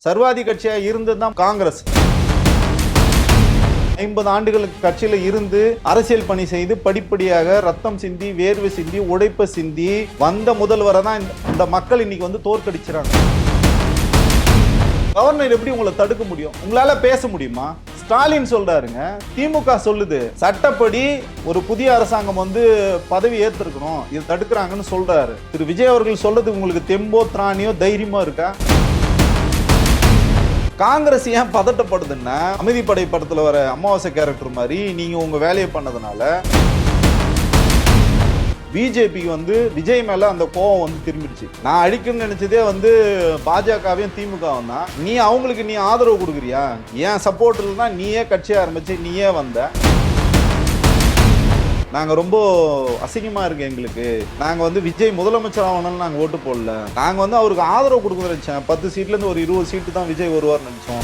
சர்வாதி கட்சியா இருந்ததுதான் காங்கிரஸ். 50 ஆண்டுகளுக்கு கட்சியில இருந்து அரசியல் பணி செய்து படிப்படியாக ரத்தம் சிந்தி வேர்வை சிந்தி உழைப்ப சிந்தி வந்த முதல்வரை தான் இந்த மக்கள் இன்னைக்கு வந்து தோற்கடிச்சாங்க. கவர்னர் எப்படி உங்களை தடுக்க முடியும்? உங்களால பேச முடியுமா? ஸ்டாலின் சொல்றாருங்க, திமுக சொல்லுது சட்டப்படி ஒரு புதிய அரசாங்கம் வந்து பதவி ஏற்றிருக்கணும், இது தடுக்கிறாங்கன்னு சொல்றாரு. திரு விஜய் அவர்கள் சொல்றது உங்களுக்கு தெம்போ திராணியோ தைரியமா இருக்கா? காங்கிரஸ் ஏன் பதட்டப்படுதுன்னா, அமைதிப்படை படத்துல வர அமாவாசை கேரக்டர் மாதிரி நீங்க உங்க வேலையை பண்ணதுனால பிஜேபிக்கு வந்து விஜய் மேல அந்த கோவம் வந்து திரும்பிடுச்சு. நான் அழிக்கணும்னு நினைச்சதே வந்து பாஜகவையும் திமுகவும் தான். நீ அவங்களுக்கு நீ ஆதரவு கொடுக்குறியா? ஏன் சப்போர்ட் இல்லைன்னா நீயே கட்சி ஆரம்பிச்சு நீயே வந்த. நாங்க ரொம்ப அசிங்கமா இருக்கு எங்களுக்கு. நாங்க வந்து விஜய் முதலமைச்சர் ஆகணும்னு நாங்க ஓட்டு போடல. நாங்க வந்து அவருக்கு ஆதரவு கொடுக்கணும்னு நினைச்சேன். 10 சீட்ல இருந்து ஒரு 20 சீட்டு தான் விஜய் வருவார் நினைச்சோம்.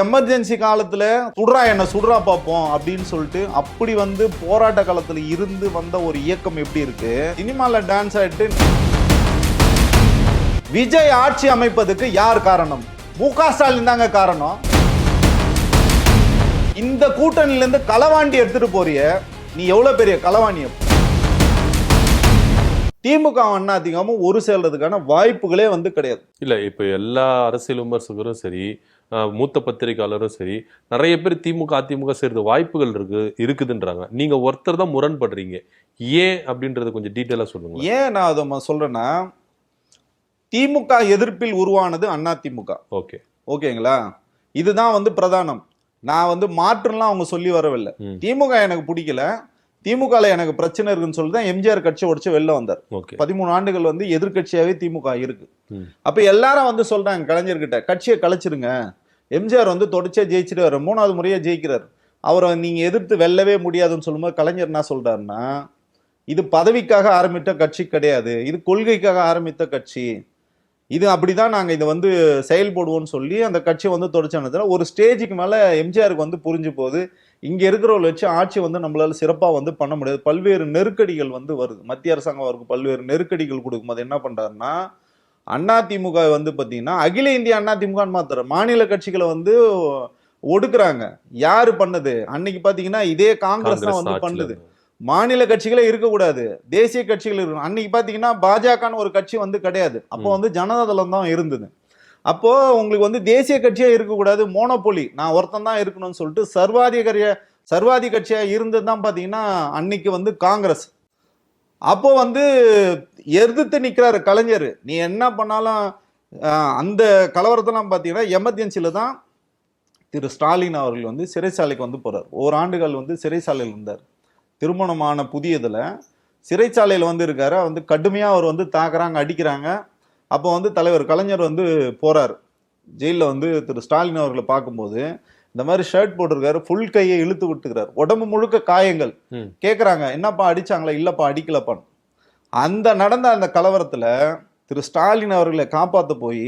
எமர்ஜென்சி காலத்துல சுடுறா என்ன சுடுறா பார்ப்போம் அப்படின்னு சொல்லிட்டு அப்படி வந்து போராட்ட காலத்துல இருந்து வந்த ஒரு இயக்கம் எப்படி இருக்கு? சினிமால டான்ஸ் ஆயிட்டு விஜய் ஆட்சி அமைப்பதுக்கு யார் காரணம்? மு.க. ஸ்டாலின் தாங்க காரணம். இந்த கூட்டணியில இருந்து களவாண்டி எடுத்துட்டு போறிய, நீ எவ்வளவு பெரிய களவாணி? திமுக அதிகமும் ஒரு சேர்றதுக்கான வாய்ப்புகளே வந்து கிடையாது. இல்ல இப்ப எல்லா அரசியல் விமர்சகரும் சரி, மூத்த பத்திரிகையாளரும் சரி, நிறைய பேர் திமுக அதிமுக சேர்ந்த வாய்ப்புகள் இருக்குதுன்றாங்க. நீங்க ஒருத்தர் தான் முரண்படுறீங்க. ஏன் அப்படின்றது கொஞ்சம் டீட்டெயிலா சொல்லுங்க. ஏன் நான் அதை சொல்றேன்னா, திமுக எதிர்ப்பில் உருவானது அதிமுக. ஓகேங்களா? இதுதான் வந்து பிரதானம். நான் வந்து மாற்றுலாம் அவங்க சொல்லி வரவில்லை. திமுக எனக்கு பிடிக்கல, திமுக எனக்கு பிரச்சனை இருக்குன்னு சொல்லிதான் எம்ஜிஆர் கட்சி உடைச்சு வெளில வந்தார். 13 ஆண்டுகள் வந்து எதிர்கட்சியாவே திமுக இருக்கு. அப்ப எல்லாரும் வந்து சொல்றாங்க கலைஞர்கிட்ட, கட்சியை கலைச்சிருங்க, எம்ஜிஆர் வந்து தொடர்ச்சியா ஜெயிச்சுட்டு வர 3வது முறையா ஜெயிக்கிறார், அவரை நீங்க எதிர்த்து வெல்லவே முடியாதுன்னு சொல்லும்போது கலைஞர் என்ன சொல்றாருன்னா, இது பதவிக்காக ஆரம்பித்த கட்சி கிடையாது, இது கொள்கைக்காக ஆரம்பித்த கட்சி, இது அப்படிதான் நாங்க இதை வந்து செயல்படுவோம்னு சொல்லி அந்த கட்சி வந்து தொடர்ச்சானதுல ஒரு ஸ்டேஜுக்கு மேல எம்ஜிஆருக்கு வந்து புரிஞ்சு போகுது, இங்க இருக்கிறவங்களை வச்சு ஆட்சி வந்து நம்மளால சிறப்பா வந்து பண்ண முடியாது, பல்வேறு நெருக்கடிகள் வந்து வருது. மத்திய அரசாங்கம் அவருக்கு பல்வேறு நெருக்கடிகள் கொடுக்கும்போது என்ன பண்றாருன்னா, அதிமுக வந்து பாத்தீங்கன்னா அகில இந்திய அதிமுக மாத்திர மாநில கட்சிகளை வந்து ஒடுக்குறாங்க. யாரு பண்ணது? அன்னைக்கு பாத்தீங்கன்னா இதே காங்கிரஸ் தான் வந்து பண்ணுது. மாநில கட்சிகளே இருக்கக்கூடாது, தேசிய கட்சிகள் இருக்கணும். அன்னைக்கு பாத்தீங்கன்னா பாஜகன்னு ஒரு கட்சி வந்து கிடையாது, அப்போ வந்து ஜனதாதளம் தான் இருந்தது. அப்போ உங்களுக்கு வந்து தேசிய கட்சியா இருக்கக்கூடாது, மோனோபொலி நான் ஒருத்தன் தான் இருக்கணும்னு சொல்லிட்டு சர்வாதி கட்சியா இருந்ததுதான் பாத்தீங்கன்னா அன்னைக்கு வந்து காங்கிரஸ். அப்போ வந்து எதிர்த்து நிக்கிறாரு கலைஞர், நீ என்ன பண்ணாலும். அந்த கலவரத்தெல்லாம் பாத்தீங்கன்னா எமர்ஜென்சில தான் திரு ஸ்டாலின் அவர்கள் வந்து சிறைச்சாலைக்கு வந்து போறார். ஓராண்டுகள் வந்து சிறைச்சாலையில் இருந்தார். திருமணமான புதியதுல சிறைச்சாலையில் வந்து இருக்காரு. வந்து கடுமையா அவர் வந்து தாக்குறாங்க, அடிக்கிறாங்க. அப்போ வந்து தலைவர் கலைஞர் வந்து போறாரு ஜெயிலில். வந்து திரு ஸ்டாலின் அவர்களை பார்க்கும்போது இந்த மாதிரி ஷர்ட் போட்டிருக்காரு, ஃபுல் கையை இழுத்து விட்டுக்கிறாரு, உடம்பு முழுக்க காயங்கள். கேட்குறாங்க, என்னப்பா அடிச்சாங்களா? இல்லப்பா அடிக்கலப்பான்னு. அந்த நடந்த அந்த கலவரத்துல திரு ஸ்டாலின் அவர்களை காப்பாற்ற போய்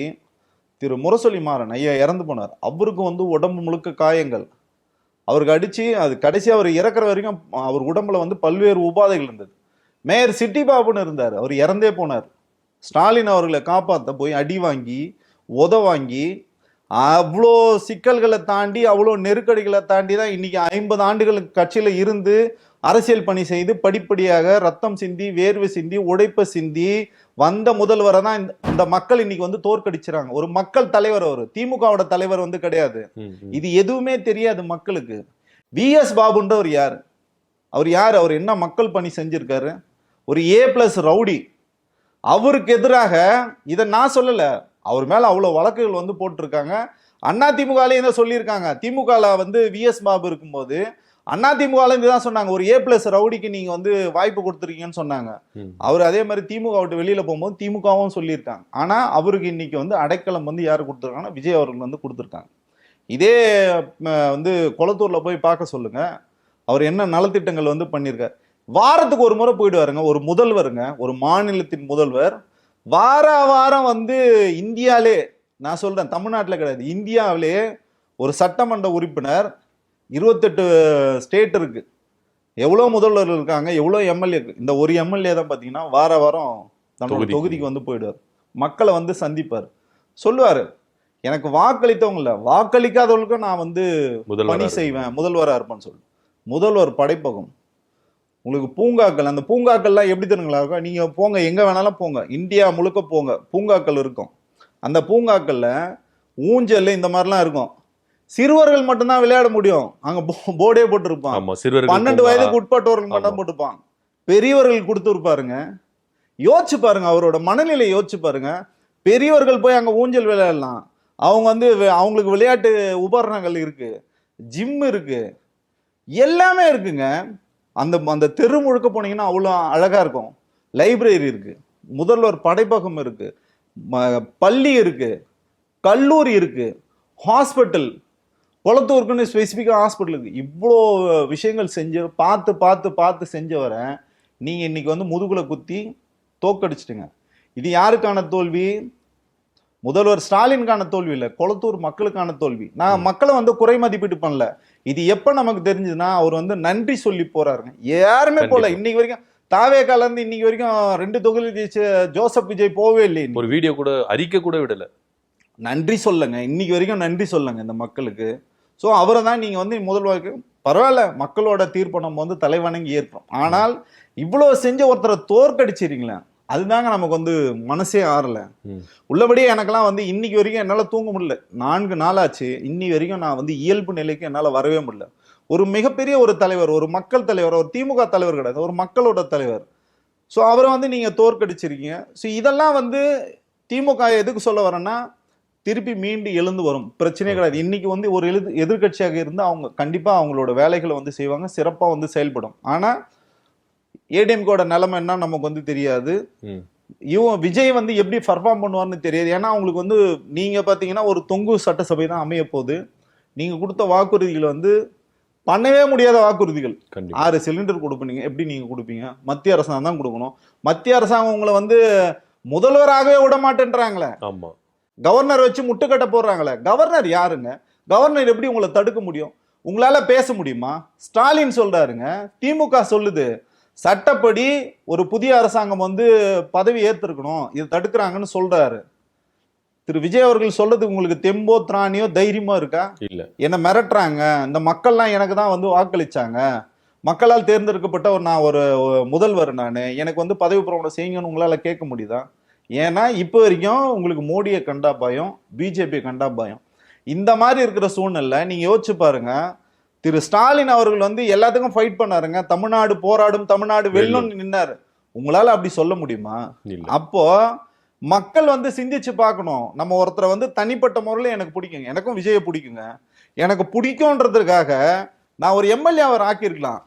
திரு முரசொலி மாறன் ஐயா இறந்து போனார். அவருக்கும் வந்து உடம்பு முழுக்க காயங்கள். அவருக்கு அடிச்சு அது கடைசி அவர் இறக்குற வரைக்கும் அவர் உடம்புல வந்து பல்வேறு உபாதைகள் இருந்தது. மேயர் சிட்டி பாபுன்னு இருந்தார், அவர் இறந்தே போனார். ஸ்டாலின் அவர்களை காப்பாற்ற போய் அடி வாங்கி உத வாங்கி அவ்வளோ சிக்கல்களை தாண்டி அவ்வளோ நெருக்கடிகளை தாண்டி தான் இன்னைக்கு 50 ஆண்டுகளுக்கு கட்சியில இருந்து அரசியல் பணி செய்து படிப்படியாக ரத்தம் சிந்தி வேர்வை சிந்தி உழைப்ப சிந்தி வந்த முதல்வரை தான் இந்த மக்கள் இன்னைக்கு வந்து தோற்கடிச்சுறாங்க. ஒரு மக்கள் தலைவர், அவர் திமுகவோட தலைவர் வந்து கிடையாது. இது எதுவுமே தெரியாது மக்களுக்கு. வி.எஸ். பாபுன்றவர் யார்? அவர் என்ன மக்கள் பணி செஞ்சிருக்காரு? ஒரு A+ ரவுடி. அவருக்கு எதிராக இதை நான் சொல்லல, அவர் மேல அவ்வளவு வழக்குகள் வந்து போட்டிருக்காங்க. அதிமுகலையும் தான் சொல்லியிருக்காங்க. திமுகல வந்து வி.எஸ். பாபு இருக்கும்போது அதிமுகல இருந்து தான் சொன்னாங்க, ஒரு A+ ரவுடிக்கு நீங்க வந்து வாய்ப்பு கொடுத்துருக்கீங்கன்னு சொன்னாங்க. அவர் அதே மாதிரி திமுக விட்டு வெளியில போகும்போது திமுகவும் சொல்லியிருக்காங்க. ஆனா அவருக்கு இன்னைக்கு வந்து அடைக்கலம் வந்து யாரு கொடுத்துருக்காங்கன்னா விஜய் அவர்கள் வந்து கொடுத்துருக்காங்க. இதே வந்து கொளத்தூர்ல போய் பார்க்க சொல்லுங்க, அவர் என்ன நலத்திட்டங்கள் வந்து பண்ணியிருக்காரு. வாரத்துக்கு ஒரு முறை போயிடுவாருங்க ஒரு முதல்வருங்க, ஒரு மாநிலத்தின் முதல்வர். வாரம் வந்து இந்தியாவிலே, நான் சொல்றேன் தமிழ்நாட்டில் கிடையாது, இந்தியாவிலே ஒரு சட்டமன்ற உறுப்பினர் 28 ஸ்டேட் இருக்கு, எவ்வளோ முதல்வர்கள் இருக்காங்க, எவ்வளோ எம்எல்ஏ இருக்கு. இந்த ஒரு எம்எல்ஏ தான் பார்த்தீங்கன்னா வாரம் தன்னோட தொகுதிக்கு வந்து போயிடுவார், மக்களை வந்து சந்திப்பார். சொல்லுவாரு, எனக்கு வாக்களித்தவங்க இல்ல, வாக்களிக்காதவர்களுக்கும் நான் வந்து பணி செய்வேன், முதல்வரா இருப்பேன்னு சொல்லு. முதல்வர் படைப்பகம், உங்களுக்கு பூங்காக்கள், அந்த பூங்காக்கள்லாம் எப்படி தெரியுங்களா இருக்கும்? நீங்க போங்க, எங்க வேணாலும் போங்க, இந்தியா முழுக்க போங்க, பூங்காக்கள் இருக்கும். அந்த பூங்காக்கள்ல ஊஞ்சல் இந்த மாதிரிலாம் இருக்கும். சிறுவர்கள் மட்டும்தான் விளையாட முடியும். அங்க போர்டே போட்டுருப்பான். 12 வயதுக்கு உட்பட்டவர்கள் மட்டும் போட்டுப்பான். பெரியவர்கள் கொடுத்து இருப்பாருங்க. யோசிச்சு பாருங்க, அவரோட மனநிலை யோசிச்சு பாருங்க. பெரியவர்கள் போய் அங்க ஊஞ்சல் விளையாடலாம். அவங்க வந்து அவங்களுக்கு விளையாட்டு உபகரணங்கள் இருக்கு, ஜிம் இருக்கு, எல்லாமே இருக்குங்க. அந்த அந்த தெரு முழுக்க போனீங்கன்னா அவ்வளோ அழகா இருக்கும். லைப்ரரி இருக்கு, முதல்வர் படைப்பகம் இருக்கு, பள்ளி இருக்கு, கல்லூரி இருக்கு, ஹாஸ்பிட்டல், குளத்தூருக்குன்னு ஸ்பெசிஃபிக்காக ஹாஸ்பிட்டல் இருக்கு. இவ்வளோ விஷயங்கள் செஞ்சு பார்த்து பார்த்து பார்த்து செஞ்சவரை நீங்க இன்னைக்கு வந்து முதுகுல குத்தி தோக்கடிச்சிட்டுங்க. இது யாருக்கான தோல்வி? முதல்வர் ஸ்டாலினுக்கான தோல்வி இல்லை, குளத்தூர் மக்களுக்கான தோல்வி. நான் மக்களை வந்து குறை மதிப்பீடு பண்ணல. இது எப்ப நமக்கு தெரிஞ்சதுன்னா, அவர் வந்து நன்றி சொல்லி போறாருங்க. யாருமே போல இன்னைக்கு வரைக்கும். தாவேக்கால இருந்து இன்னைக்கு வரைக்கும் 2 தொகுதி ஜெயிச்ச ஜோசப் விஜய் போவே இல்லை. ஒரு வீடியோ கூட, அறிக்கை கூட விடல. நன்றி சொல்லுங்க, இன்னைக்கு வரைக்கும் நன்றி சொல்லுங்க இந்த மக்களுக்கு. ஸோ அவரை தான் நீங்க வந்து முதல்வருக்கு, பரவாயில்ல, மக்களோட தீர்ப்பை நம்ம வந்து தலைவணங்கி ஏற்போம். ஆனால் இவ்வளவு செஞ்ச ஒருத்தரை தோற்கடிச்சிருங்களா, அதுதாங்க நமக்கு வந்து மனசே ஆறல. உள்ளபடியே எனக்கெல்லாம் வந்து இன்னைக்கு வரைக்கும் என்னால தூங்க முடியல. 4 நாளாச்சு, இன்னி வரைக்கும் நான் வந்து இயல்பு நிலைக்கு என்னால வரவே முடியல. ஒரு மிகப்பெரிய ஒரு தலைவர், ஒரு மக்கள் தலைவர், ஒரு திமுக தலைவர் கிடையாது, ஒரு மக்களோட தலைவர். ஸோ அவரை வந்து நீங்க தோற்கடிச்சிருக்கீங்க. ஸோ இதெல்லாம் வந்து திமுக எதுக்கு சொல்ல வரேன்னா, திருப்பி மீண்டு எழுந்து வரும், பிரச்சனையே கிடையாது. இன்னைக்கு வந்து ஒரு எதிர்கட்சியாக இருந்து அவங்க கண்டிப்பா அவங்களோட வேலைகளை வந்து செய்வாங்க, சிறப்பா வந்து செயல்படும். ஆனா ஏடிஎம்கோட நிலைமை என்ன நமக்கு வந்து தெரியாது. இவன் விஜய் வந்து எப்படி பர்ஃபார்ம் பண்ணுவார்னு தெரியாது. ஏன்னா அவங்களுக்கு வந்து நீங்க பாத்தீங்கன்னா ஒரு தொங்கு சட்டசபை தான் அமைய போகுது. நீங்க கொடுத்த வாக்குறுதிகள் வந்து பண்ணவே முடியாத வாக்குறுதிகள். 6 சிலிண்டர் கொடுப்பீங்க, எப்படி நீங்க கொடுப்பீங்க? மத்திய அரசாங்கம் தான் கொடுக்கணும். மத்திய அரசாங்கம் உங்களை வந்து முதல்வராகவே விட மாட்டேன்றாங்களே. கவர்னர் வச்சு முட்டுக்கட்டை போடுறாங்களே. கவர்னர் யாருங்க? கவர்னர் எப்படி உங்களை தடுக்க முடியும்? உங்களால பேச முடியுமா? ஸ்டாலின் சொல்றாருங்க, திமுக சொல்லுது சட்டப்படி ஒரு புதிய அரசாங்கம் வந்து பதவி ஏற்றிருக்கணும், இது தடுக்கிறாங்கன்னு சொல்றாரு. திரு விஜய் அவர்கள் சொல்றது உங்களுக்கு தெம்போ திராணியோ தைரியமோ இருக்கா? இல்ல. என்ன மிரட்டுறாங்க, இந்த மக்கள்லாம் எனக்கு தான் வந்து வாக்களிச்சாங்க, மக்களால் தேர்ந்தெடுக்கப்பட்ட நான் ஒரு முதல்வர், நான் எனக்கு வந்து பதவி பிரமாணம் செய்யுங்கன்னு உங்களால கேட்க முடியுதா? ஏன்னா இப்போ வரைக்கும் உங்களுக்கு மோடியை கண்டா பயம், பிஜேபியை கண்டா பயம். இந்த மாதிரி இருக்கிற சூழ்நிலை நீங்க யோசிச்சு பாருங்க. திரு ஸ்டாலின் அவர்கள் வந்து எல்லாத்துக்கும் ஃபைட் பண்ணாருங்க. தமிழ்நாடு போராடும், தமிழ்நாடு வெல்லும்னு நின்னாரு. உங்களால அப்படி சொல்ல முடியுமா? அப்போ மக்கள் வந்து சிந்திச்சு பார்க்கணும். நம்ம ஒருத்தரை வந்து தனிப்பட்ட முறையில் எனக்கு பிடிக்குங்க, எனக்கும் விஜயை பிடிக்குங்க, எனக்கு பிடிக்கும்ன்றதுக்காக நான் ஒரு எம்எல்ஏ அவர் ஆக்கியிருக்கலாம்,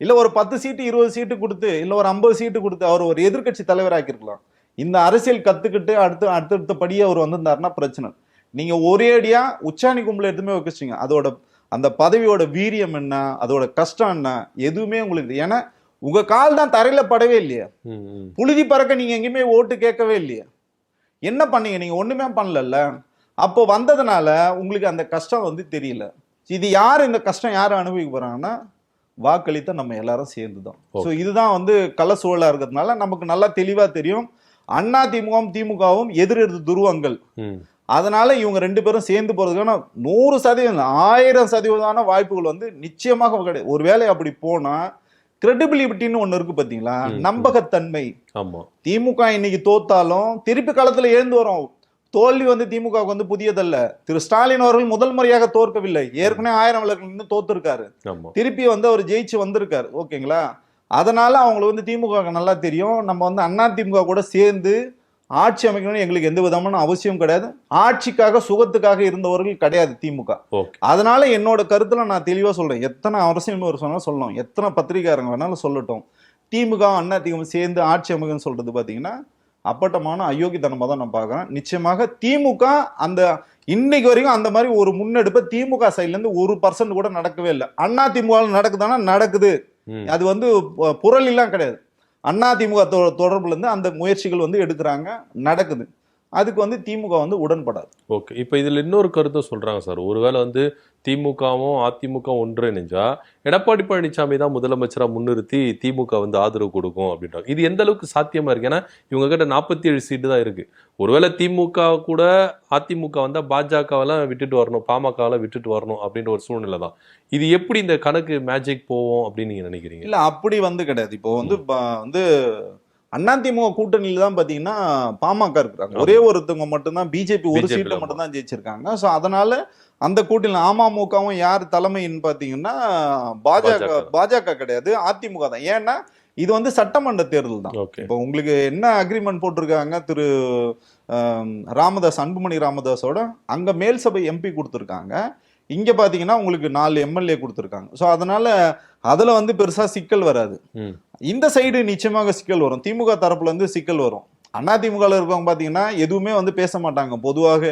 இல்லை ஒரு 10 சீட்டு 20 சீட்டு கொடுத்து, இல்லை ஒரு 50 சீட்டு கொடுத்து அவர் ஒரு எதிர்கட்சி தலைவர் ஆக்கியிருக்கலாம். இந்த அரசியல் கத்துக்கிட்டு அடுத்தடுத்த படியே அவர் வந்திருந்தாருன்னா பிரச்சனை. நீங்க ஒரேடியா உச்சாணி கும்பல எடுத்துமே வச்சிங்க. அதோட அந்த பதவியோட வீரியம் என்ன, அதோட கஷ்டம் என்ன, எதுவுமே உங்களுக்கு. ஏன்னா உங்க கால் தான் தரையில படவே இல்லையா, புழுதி பறக்க நீங்க எங்கேயுமே ஓட்டு கேட்கவே இல்லையா, என்ன பண்ணீங்க? நீங்க ஒண்ணுமே பண்ணல. அப்போ வந்ததுனால உங்களுக்கு அந்த கஷ்டம் வந்து தெரியல. இது யாரு, இந்த கஷ்டம் யாரு அனுபவிக்க போறாங்கன்னா, வாக்களித்த நம்ம எல்லாரும் சேர்ந்துதான். ஸோ இதுதான் வந்து கள சூழலா இருக்கிறதுனால நமக்கு நல்லா தெளிவா தெரியும். அண்ணா திமுகவும் திமுகவும் எதிரெதிர் துருவங்கள். அதனால இவங்க 2 பேரும் சேர்ந்து போறதுக்கான 100%, 1000% வாய்ப்புகள் வந்து நிச்சயமாக கிடையாது. ஒருவேளை அப்படி போனா கிரெடிபிலிட்டின்னு ஒண்ணு இருக்கு பாத்தீங்களா, நம்பகத்தன்மை. திமுக இன்னைக்கு தோத்தாலும் திருப்பி களத்துல எழுந்து வரும். தோல்வி வந்து திமுக வந்து புதியதல்ல. திரு ஸ்டாலின் அவர்கள் முதல் முறையாக தோற்கவில்லை, ஏற்கனவே 1000 வழக்குல தோத்துருக்காரு, திருப்பி வந்து அவர் ஜெயிச்சு வந்திருக்காரு. ஓகேங்களா? அதனால அவங்களுக்கு வந்து திமுக நல்லா தெரியும். நம்ம வந்து அண்ணா திமுக கூட சேர்ந்து ஆட்சி அமைக்கணும்னு எங்களுக்கு எந்த விதமான அவசியம் கிடையாது. ஆட்சிக்காக சுகத்துக்காக இருந்தவர்கள் கிடையாது திமுக. அதனால என்னோட கருத்துல நான் தெளிவா சொல்றேன். எத்தனை அரசியல் ஒரு சொன்னா சொல்லணும், எத்தனை பத்திரிகையாரங்க வேணாலும் சொல்லட்டும், திமுக அண்ணா திமுக சேர்ந்து ஆட்சி அமைக்கணும்னு சொல்றது பாத்தீங்கன்னா அப்பட்டமான அயோக்கியத்தனமா தான் நான் பாக்குறேன். நிச்சயமாக திமுக அந்த இன்னைக்கு வரைக்கும் அந்த மாதிரி ஒரு முன்னெடுப்பை திமுக சைட்ல இருந்து 1% கூட நடக்கவே இல்லை. அண்ணா திமுக நடக்குதானா நடக்குது, அது வந்து புரள் எல்லாம் கிடையாது. அண்ணா திமுக தொடர்புல இருந்து அந்த முயற்சிகள் வந்து எடுக்கிறாங்க, நடக்குது. அதுக்கு வந்து திமுக வந்து உடன்படாது. ஓகே, இப்போ இதுல இன்னொரு கருத்தை சொல்றாங்க சார். ஒருவேளை வந்து திமுகவும் அதிமுக ஒன்றிணைஞ்சா எடப்பாடி பழனிசாமி தான் முதலமைச்சரா முன்னிறுத்தி திமுக வந்து ஆதரவு கொடுக்கும் அப்படின்றாங்க. இது எந்த அளவுக்கு சாத்தியமா இருக்கு? ஏன்னா இவங்க கிட்ட 47 சீட்டு தான் இருக்கு. ஒருவேளை திமுக கூட அதிமுக வந்தா பாஜகவெல்லாம் விட்டுட்டு வரணும், பாமகவெல்லாம் விட்டுட்டு வரணும் அப்படின்ற ஒரு சூழ்நிலை தான். இது எப்படி இந்த கணக்கு மேஜிக் போவோம் அப்படின்னு நீங்க நினைக்கிறீங்க? இல்ல அப்படி வந்து கிடையாது. இப்போ வந்து வந்து அதிமுக கூட்டணியில தான் பாத்தீங்கன்னா பாமக இருக்கிறாங்க. ஒரே ஒருத்தவங்க மட்டும்தான் பிஜேபி ஒரு சீட்டை மட்டும் தான் ஜெயிச்சிருக்காங்க. ஸோ அதனால அந்த கூட்டணியில் அமமுகவும் யார் தலைமைன்னு பாத்தீங்கன்னா பாஜக கிடையாது, அதிமுக தான். ஏன்னா இது வந்து சட்டமன்ற தேர்தல் தான். இப்போ உங்களுக்கு என்ன அக்ரிமெண்ட் போட்டிருக்காங்க, திரு ராமதாஸ், அன்புமணி ராமதாஸோட அங்க மேல் சபை எம்பி கொடுத்துருக்காங்க, இங்க பாத்தீங்கன்னா உங்களுக்கு 4 எம்எல்ஏ கொடுத்துருக்காங்க. ஸோ அதனால அதுல வந்து பெருசா சிக்கல் வராது. இந்த சைடு நிச்சயமாக சிக்கல் வரும், திமுக தரப்புல இருந்து சிக்கல் வரும். அதிமுக இருக்கவங்க பாத்தீங்கன்னா எதுவுமே வந்து பேச மாட்டாங்க. பொதுவாக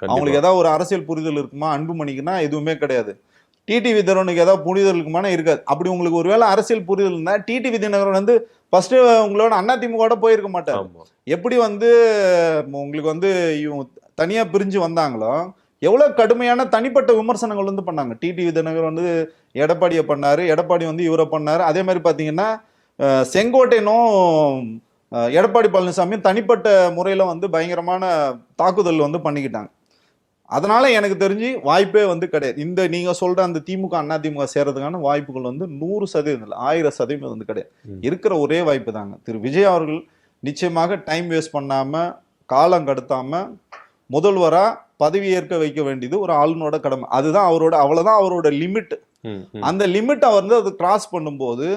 அவங்களுக்கு ஏதாவது ஒரு அரசியல் புரிதல் இருக்குமா அன்புமணிக்குன்னா எதுவுமே கிடையாது. டிடிவி தினகரனுக்கு ஏதாவது புரிதல் இருக்குமானா இருக்காது. அப்படி உங்களுக்கு ஒருவேளை அரசியல் புரிதல் இருந்தா டிடிவி தினகரன் வந்து ஃபர்ஸ்ட் உங்களோட அதிமுக போயிருக்க மாட்டார். எப்படி வந்து உங்களுக்கு வந்து தனியா பிரிஞ்சு வந்தாங்களோ எவ்வளவு கடுமையான தனிப்பட்ட விமர்சனங்கள் வந்து பண்ணாங்க. டிடிவி தினகரன் வந்து எடப்பாடியை பண்ணாரு, எடப்பாடி வந்து இவரை பண்ணாரு. அதே மாதிரி பாத்தீங்கன்னா செங்கோட்டையனும் எடப்பாடி பழனிசாமியும் தனிப்பட்ட முறையில வந்து பயங்கரமான தாக்குதல் வந்து பண்ணிக்கிட்டாங்க. அதனால எனக்கு தெரிஞ்சு வாய்ப்பே வந்து கிடையாது. இந்த நீங்க சொல்ற அந்த திமுக அதிமுக சேர்றதுக்கான வாய்ப்புகள் வந்து 100% இல்லை, 1000% வந்து கிடையாது. இருக்கிற ஒரே வாய்ப்பு தாங்க திரு விஜய் அவர்கள் நிச்சயமாக டைம் வேஸ்ட் பண்ணாம காலம் கடத்தாம முதல்வரா பதவி ஏற்க வைக்க வேண்டியது ஒரு ஆளுநரோட கடமை. அதுதான் அவரோட, அவ்வளவுதான் அவரோட லிமிட். அந்த லிமிட் அவர் வந்து அது கிராஸ் பண்ணும்போது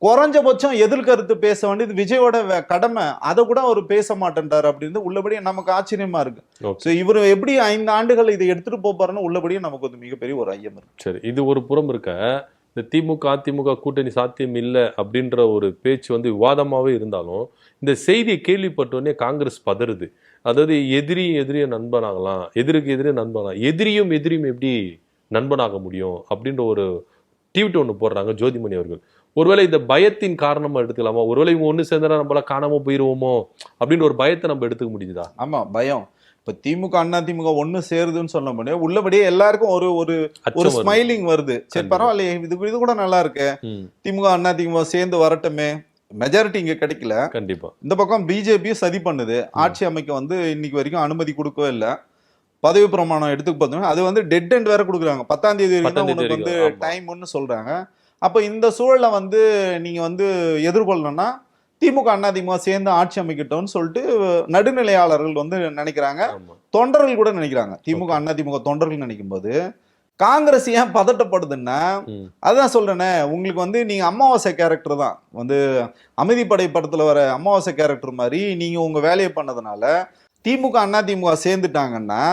குறைஞ்சபட்சம் எதிர்கருத்து பேச வேண்டியது விஜயோட கடமை. அதை கூட அவர் பேச மாட்டேன்றாரு அப்படின்னு உள்ளபடியே நமக்கு ஆச்சரியமா இருக்கு. சோ இவர் எப்படி 5 ஆண்டுகள் இதை எடுத்துட்டு போப்பாருன்னு உள்ளபடியே நமக்கு ஒரு மிகப்பெரிய ஒரு ஐயம் இருக்கு. சரி, இது ஒரு புறம் இருக்க, இந்த திமுக அதிமுக கூட்டணி சாத்தியம் இல்லை அப்படின்ற ஒரு பேச்சு வந்து விவாதமாவே இருந்தாலும் இந்த செய்தியை கேள்விப்பட்டோடனே காங்கிரஸ் பதறுது. அதாவது எதிரியும் நண்பனாகலாம், எதிரிக்கு எதிரியும் நண்பனாகலாம், எதிரியும் எப்படி நண்பனாக முடியும் அப்படின்ற ஒரு ட்வீட் ஒன்று போடுறாங்க ஜோதிமணி அவர்கள். ஒருவேளை இந்த பயத்தின் காரணமா எடுத்துக்கலாமா? ஒருவேளை இவங்க ஒண்ணு சேர்ந்தா நம்மள காணாம போயிருவோமோ அப்படின்னு ஒரு பயத்தை நம்ம எடுத்துக்க முடியுதா? ஆமா, பயம். இப்ப திமுக அதிமுக ஒண்ணு சேருதுன்னு சொல்ல முடியும், உள்ளபடியே எல்லாருக்கும் ஒரு ஒரு ஸ்மைலிங் வருது. சரி பரவாயில்லையே, இது கூட நல்லா இருக்கு, திமுக அதிமுக சேர்ந்து வரட்டுமே. மெஜாரிட்டி இங்க கிடைக்கல, கண்டிப்பா இந்த பக்கம் பிஜேபி சதி பண்ணுது, ஆட்சி அமைக்க வந்து இன்னைக்கு வரைக்கும் அனுமதி கொடுக்கவே இல்லை. பதவி பிரமாணம் எடுத்துக்கு பார்த்தோம்னா அது வந்து டெட் எண்ட் வேற கொடுக்குறாங்க, 10ஆம் தேதி வரைக்கும் உனக்கு வந்து டைம்னு சொல்றாங்க. அப்ப இந்த சூழலை வந்து நீங்க வந்து எதிர்கொள்ளணும்னா திமுக அதிமுக சேர்ந்து ஆட்சி அமைக்கட்டும்னு சொல்லிட்டு நடுநிலையாளர்கள் வந்து நினைக்கிறாங்க, தொண்டர்கள் கூட நினைக்கிறாங்க. திமுக அதிமுக தொண்டர்கள் நினைக்கும் போது காங்கிரஸ் ஏன் பதட்டப்படுதுன்னா, அதுதான் சொல்றேனே உங்களுக்கு வந்து நீங்க அமாவாசை கேரக்டர் தான் வந்து அமைதிப்படை படத்துல வர அமாவாசை கேரக்டர் மாதிரி நீங்க உங்க வேலையை பண்ணதுனால திமுக அதிமுக சேர்ந்துட்டாங்கன்னா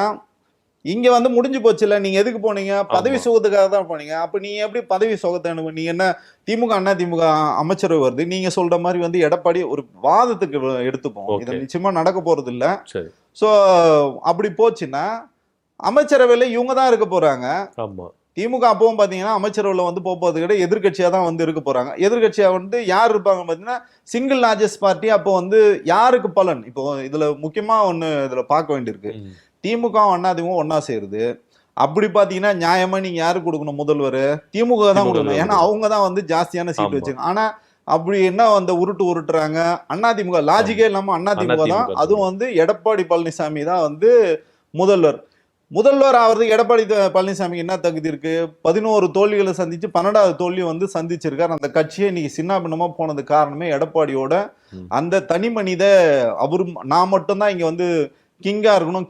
இங்க வந்து முடிஞ்சு போச்சு இல்ல. நீங்க எதுக்கு போனீங்க? பதவி சுகத்துக்காக தான் போனீங்க. அப்ப நீங்க எப்படி பதவி சுகத்தை நீங்க என்ன திமுக அதிமுக அமைச்சரவை வருது, நீங்க சொல்ற மாதிரி வந்து எடப்பாடி ஒரு வாதத்துக்கு எடுத்துப்போம், இது நிச்சயமா நடக்க போறது இல்ல. சோ அப்படி போச்சுன்னா அமைச்சரவையில இவங்க தான் இருக்க போறாங்க. திமுக அப்பவும் பாத்தீங்கன்னா அமைச்சரவையில வந்து போறது கிடையாது, எதிர்கட்சியா தான் வந்து இருக்க போறாங்க. எதிர்கட்சியா வந்து யார் இருப்பாங்க பாத்தீங்கன்னா சிங்கிள் லார்ஜஸ்ட் பார்ட்டி. அப்போ வந்து யாருக்கு பலன்? இப்போ இதுல முக்கியமா ஒண்ணு இதுல பார்க்க வேண்டியிருக்கு, திமுக அதிமுக ஒன்னா சேருது. அப்படி பாத்தீங்கன்னா நியாயமா நீங்க யாருக்கு கொடுக்கணும்? முதல்வர் திமுக தான் கொடுக்கணும், ஏன்னா அவங்க தான் வந்து ஜாஸ்தியான சீட் வச்சுங்க. ஆனா அப்படி என்ன அந்த உருட்டுறாங்க அதிமுக, லாஜிக்கே இல்லாம அதிமுக தான். அதுவும் வந்து எடப்பாடி பழனிசாமி தான் வந்து முதல்வர் ஆகிறது. எடப்பாடி பழனிசாமிக்கு என்ன தகுதி இருக்கு? 11 தோல்விகளை சந்திச்சு 12வது தோல்வி வந்து சந்திச்சிருக்காரு. அந்த கட்சியை இன்னைக்கு சின்ன பின்னமா போனது காரணமே எடப்பாடியோட அந்த தனி மனித, அவரு நான் மட்டும்தான் இங்க வந்து கிங்கா இருக்கணும்,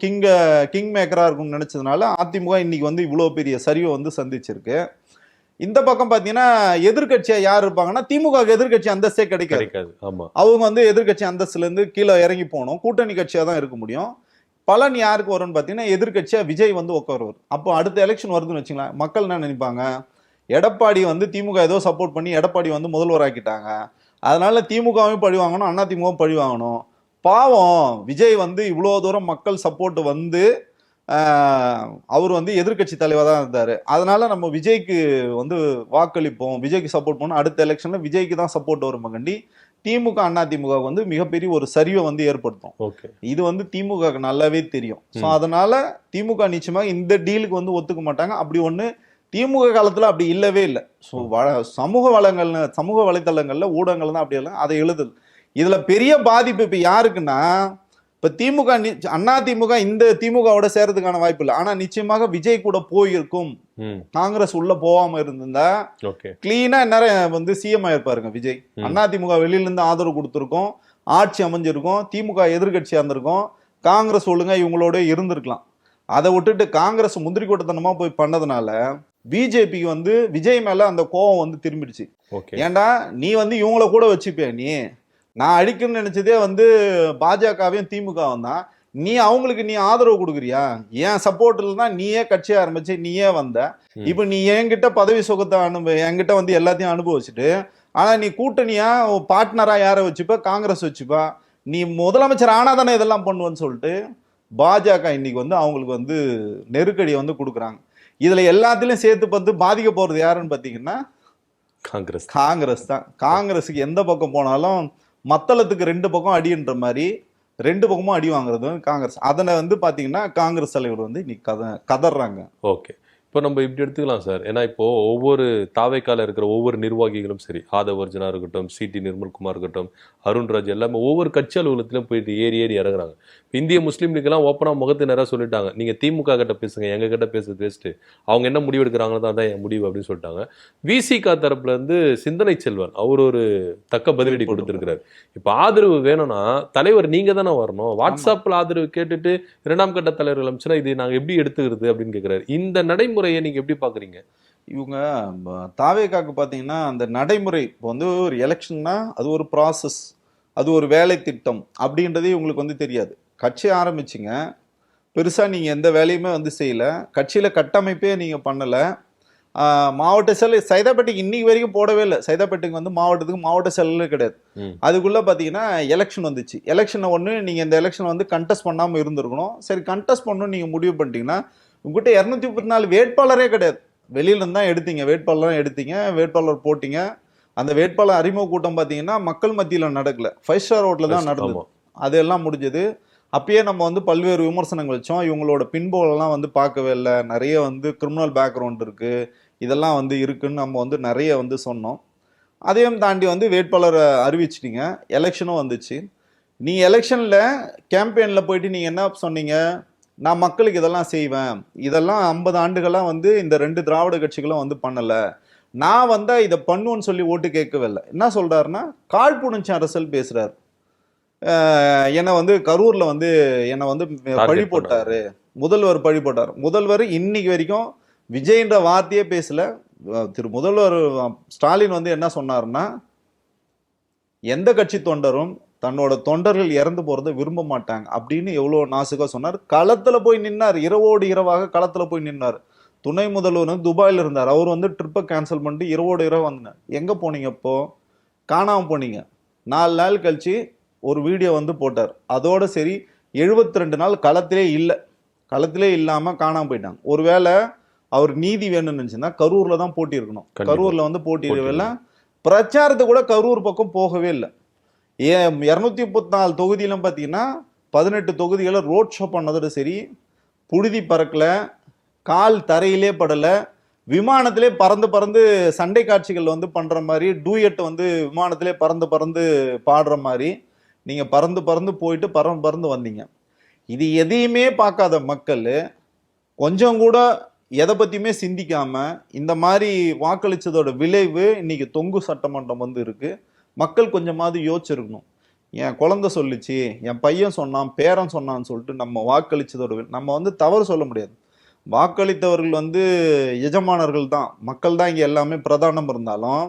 கிங் மேக்கரா இருக்கணும்னு நினைச்சதுனால அதிமுக இன்னைக்கு வந்து இவ்வளவு பெரிய சரிவை வந்து சந்திச்சிருக்கு. இந்த பக்கம் பாத்தீங்கன்னா எதிர்கட்சியா யார் இருப்பாங்கன்னா திமுக எதிர்கட்சி அந்தஸ்தே கிடைக்காது. அவங்க வந்து எதிர்கட்சி அந்தஸ்துல இருந்து கீழே இறங்கி போகணும், கூட்டணி கட்சியா தான் இருக்க முடியும். பலன் யாருக்கு வரும்னு பார்த்தீங்கன்னா எதிர்கட்சியா விஜய் வந்து உட்காருவார். அப்போ அடுத்த எலெக்ஷன் வருதுன்னு வச்சுங்களேன், மக்கள் என்ன நினைப்பாங்க? எடப்பாடி வந்து திமுக ஏதோ சப்போர்ட் பண்ணி எடப்பாடி வந்து முதல்வர் ஆக்கிட்டாங்க, அதனால திமுகவும் பழி வாங்கணும், அதிமுகவும் பழி வாங்கணும். பாவம் விஜய் வந்து இவ்வளோ தூரம் மக்கள் சப்போர்ட் வந்து அவர் வந்து எதிர்கட்சி தலைவராக தான் இருந்தார், அதனால நம்ம விஜய்க்கு வந்து வாக்களிப்போம், விஜய்க்கு சப்போர்ட் பண்ணோம், அடுத்த எலெக்ஷன்ல விஜய்க்கு தான் சப்போர்ட் வரும் கண்டி திமுக அதிமுக வந்து மிகப்பெரிய ஒரு சரிவை வந்து ஏற்படுத்தும். ஓகே, இது வந்து திமுக நல்லாவே தெரியும். ஸோ அதனால திமுக நிச்சயமாக இந்த டீலுக்கு வந்து ஒத்துக்க மாட்டாங்க. அப்படி ஒண்ணு திமுக காலத்துல அப்படி இல்லவே இல்லை. ஸோ சமூக வலைத்தளங்கள்ல ஊடகங்கள் தான் அப்படி இல்லை, அதை எழுதுது. இதுல பெரிய பாதிப்பு இப்ப யாருக்குன்னா, இப்ப திமுக அதிமுக இந்த திமுகவோட சேர்றதுக்கான வாய்ப்பு இல்லை. ஆனா நிச்சயமாக விஜய் கூட போயிருக்கும். காங்கிரஸ் உள்ள போகாம இருந்திருந்தா கிளீனா நேரம் வந்து சிஎம் ஆயிருப்பாருங்க விஜய். அதிமுக வெளியில இருந்து ஆதரவு கொடுத்திருக்கோம், ஆட்சி அமைஞ்சிருக்கும், திமுக எதிர்கட்சியா இருந்திருக்கும், காங்கிரஸ் ஒழுங்கா இவங்களோட இருந்திருக்கலாம். அதை விட்டுட்டு காங்கிரஸ் முந்திரி கூட்டத்தனமா போய் பண்ணதுனால பிஜேபிக்கு வந்து விஜய் மேல அந்த கோபம் வந்து திரும்பிடுச்சு. ஏன்டா நீ வந்து இவங்கள கூட வச்சுப்பே, நான் அழிக்கணும்னு நினைச்சதே வந்து பாஜகவையும் திமுகவும் தான், நீ அவங்களுக்கு நீ ஆதரவு கொடுக்குறியா, ஏன் சப்போர்ட்ல தான் நீயே கட்சியை ஆரம்பிச்சு நீயே வந்த, இப்ப நீ என்கிட்ட பதவி சுகத்தை என்கிட்ட வந்து எல்லாத்தையும் அனுபவிச்சுட்டு, ஆனா நீ கூட்டணியா பார்ட்னரா யாரை வச்சுப்ப, காங்கிரஸ் வச்சுப்பா, நீ முதலமைச்சர் ஆனா தானே இதெல்லாம் பண்ணுவேன்னு சொல்லிட்டு பாஜக இன்னைக்கு வந்து அவங்களுக்கு வந்து நெருக்கடியை வந்து கொடுக்குறாங்க. இதுல எல்லாத்திலையும் சேர்த்து பார்த்து பாதிக்க போறது யாருன்னு பாத்தீங்கன்னா காங்கிரஸ் தான். காங்கிரஸுக்கு எந்த பக்கம் போனாலும் மத்தளத்துக்கு 2 பக்கம் அடின்ற மாதிரி 2 பக்கமும் அடி வாங்குறது வந்து காங்கிரஸ். அதனை வந்து பாத்தீங்கன்னா காங்கிரஸ் தலைவர் வந்து இன்னைக்கு கதறாங்க. ஓகே, இப்போ நம்ம இப்படி எடுத்துக்கலாம் சார். ஏன்னா இப்போ ஒவ்வொரு தாவைக்கால இருக்கிற ஒவ்வொரு நிர்வாகிகளும் சரி, ஆதவ் அர்ஜுனா இருக்கட்டும், சிடி நிர்மல்குமார் இருக்கட்டும், அருண்ராஜ், எல்லாமே ஒவ்வொரு கட்சி அலுவலகத்திலும் போயிட்டு ஏறி இறங்குறாங்க. இந்திய முஸ்லீம் லீக்லாம் ஓப்பனா முகத்து நேரம் சொல்லிட்டாங்க, நீங்க திமுக கிட்ட பேசுங்க, எங்க கிட்ட பேசுறது வேஸ்ட்டு, அவங்க என்ன முடிவு எடுக்கிறாங்களோ தான் என் முடிவு அப்படின்னு சொல்லிட்டாங்க. விசிக தரப்புல இருந்து சிந்தனை செல்வன் அவர் ஒரு தக்க பதிலடி கொடுத்திருக்கிறார். இப்ப ஆதரவு வேணும்னா தலைவர் நீங்க தானே வரணும், வாட்ஸ்அப்ல ஆதரவு கேட்டுட்டு 2ஆம் கட்ட தலைவர்கள் அமைச்சுன்னா இது நாங்க எப்படி எடுத்துக்கிறது அப்படின்னு கேட்கிறாரு. இந்த நடைமுறையை நீங்க எப்படி பாக்குறீங்க? இவங்க தாவேகாக்கு பாத்தீங்கன்னா அந்த நடைமுறை இப்போ வந்து ஒரு எலெக்ஷன்னா அது ஒரு ப்ராசஸ், அது ஒரு வேலை திட்டம் அப்படின்றதே இவங்களுக்கு வந்து தெரியாது. கட்சி ஆரம்பிச்சிங்க, பெருசா நீங்க எந்த வேலையுமே வந்து செய்யல, கட்சியில கட்டமைப்பே நீங்க பண்ணல, மாவட்ட செல் சைதாப்பேட்டைக்கு இன்னைக்கு வரைக்கும் போடவே இல்லை. சைதாப்பேட்டைக்கு வந்து மாவட்டத்துக்கு மாவட்ட செல்லே கிடையாது. அதுக்குள்ள பாத்தீங்கன்னா எலெக்ஷன் வந்துச்சு. எலெக்ஷனை ஒன்று நீங்க இந்த எலெக்ஷன் வந்து கண்டெஸ்ட் பண்ணாம இருந்திருக்கணும். சரி கண்டெஸ்ட் பண்ணணும் நீங்க முடிவு பண்ணிட்டீங்கன்னா உங்ககிட்ட 234 வேட்பாளரே கிடையாது, வெளியில இருந்தா எடுத்தீங்க, வேட்பாளர் போட்டீங்க. அந்த வேட்பாளர் அறிமுக கூட்டம் பாத்தீங்கன்னா மக்கள் மத்தியில நடக்கல, 5 ஸ்டார் ரோட்ல தான் நடந்தது. அதெல்லாம் முடிஞ்சது. அப்பயே நம்ம வந்து பல்வேறு விமர்சனங்கள் வச்சோம். இவங்களோட பின்புலெல்லாம் வந்து பார்க்கவே இல்லை, நிறைய வந்து கிரிமினல் பேக்ரவுண்ட் இருக்கு, இதெல்லாம் வந்து இருக்குன்னு நம்ம வந்து நிறைய வந்து சொன்னோம். அதையும் தாண்டி வந்து வேட்பாளரை அறிவிச்சிட்டீங்க, எலெக்ஷனும் வந்துச்சு. நீ எலெக்ஷன்ல கேம்பெயின்ல போயிட்டு நீங்க என்ன சொன்னீங்க, நான் மக்களுக்கு இதெல்லாம் செய்வேன், இதெல்லாம் 50 ஆண்டுகளாக வந்து இந்த 2 திராவிட கட்சிகளும் வந்து பண்ணல, நான் வந்தா இதை பண்ணுவேன்னு சொல்லி ஓட்டு கேட்கவே இல்லை. என்ன சொல்றாருன்னா காழ்ப்புணர்ச்சி அரசியல் பேசுறாரு. என்னை வந்து கரூர்ல வந்து என்னை வந்து பழி போட்டாரு, முதல்வர் பழி போட்டார். முதல்வர் இன்னைக்கு வரைக்கும் விஜய்ன்ற வார்த்தையே பேசல. முதல்வர் ஸ்டாலின் வந்து என்ன சொன்னாருன்னா, எந்த கட்சி தொண்டரும் தன்னோட தொண்டர்கள் இறந்து போறதை விரும்ப மாட்டாங்க அப்படின்னு எவ்வளவு நாசுக்கா சொன்னார். களத்துல போய் நின்னார், இரவோடு இரவாக களத்துல போய் நின்னார். துணை முதல்வர் வந்து துபாயில இருந்தார், அவர் வந்து ட்ரிப்பை கேன்சல் பண்ணிட்டு இரவோடு இரவு வந்தார். எங்க போனீங்க, இப்போ காணாம போனீங்க. 4 நாள் கழிச்சு ஒரு வீடியோ வந்து போட்டார். அதோட சரி 72 நாள் களத்திலே இல்லாம காணாம போயிட்டாங்க. ஒருவேளை அவர் நீதி வேணும்னு நினைச்சுன்னா கரூர்ல தான் போட்டி இருக்கணும். கரூர்ல வந்து போட்டியிடவே, பிரச்சாரத்தை கூட கரூர் பக்கம் போகவே இல்லை. 234 தொகுதியிலும் பார்த்தீங்கன்னா 18 தொகுதிகளை ரோட் ஷோ பண்ணதோட சரி, புழுதி பறக்கல, கால் தரையிலே படல, விமானத்திலே பறந்து சண்டை காட்சிகள் வந்து பண்ற மாதிரி, டூயட் வந்து விமானத்திலே பறந்து பாடுற மாதிரி நீங்க பறந்து போயிட்டு பறந்து வந்தீங்க. இது எதையுமே பார்க்காத மக்கள் கொஞ்சம் கூட எதை பத்தியுமே சிந்திக்காம இந்த மாதிரி வாக்களிச்சதோட விளைவு இன்னைக்கு தொங்கு சட்டமன்றம் வந்து இருக்கு. மக்கள் கொஞ்சமாவது யோசிச்சிருக்கணும். என் குழந்தை சொல்லிச்சு, என் பையன் சொன்னான், பேரன் சொன்னான்னு சொல்லிட்டு நம்ம வாக்களிச்சதோட நம்ம வந்து தவறு சொல்ல முடியாது. வாக்களித்தவர்கள் வந்து எஜமானர்கள் தான், மக்கள் தான் இங்க எல்லாமே பிரதானம். இருந்தாலும்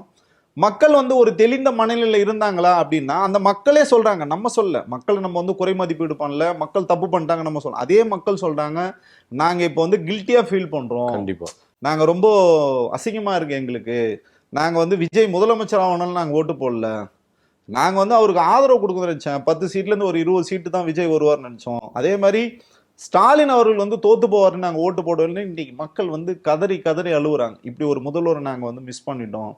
மக்கள் வந்து ஒரு தெளிந்த மனநிலையில இருந்தாங்களா அப்படின்னா அந்த மக்களே சொல்றாங்க, நம்ம சொல்ல, மக்களை நம்ம வந்து குறை மதிப்பீடு பண்ணல, மக்கள் தப்பு பண்ணிட்டாங்க நம்ம சொல்ல. அதே மக்கள் சொல்றாங்க, நாங்க இப்போ வந்து கில்ட்டியா ஃபீல் பண்றோம், கண்டிப்பா நாங்க ரொம்ப அசிங்கமா இருக்கு எங்களுக்கு, நாங்க வந்து விஜய் முதலமைச்சர் ஆகணும்னு நாங்க ஓட்டு போடல, நாங்க வந்து அவருக்கு ஆதரவு கொடுக்க நினைச்சேன், 10 சீட்ல இருந்து ஒரு 20 சீட்டு தான் விஜய் வருவார்னு நினைச்சோம், அதே மாதிரி ஸ்டாலின் அவர்கள் வந்து தோத்து போவாருன்னு நாங்க ஓட்டு போடலன்னு இன்னைக்கு மக்கள் வந்து கதறி அழுவுறாங்க. இப்படி ஒரு முதல்வரை நாங்க வந்து மிஸ் பண்ணிட்டோம்.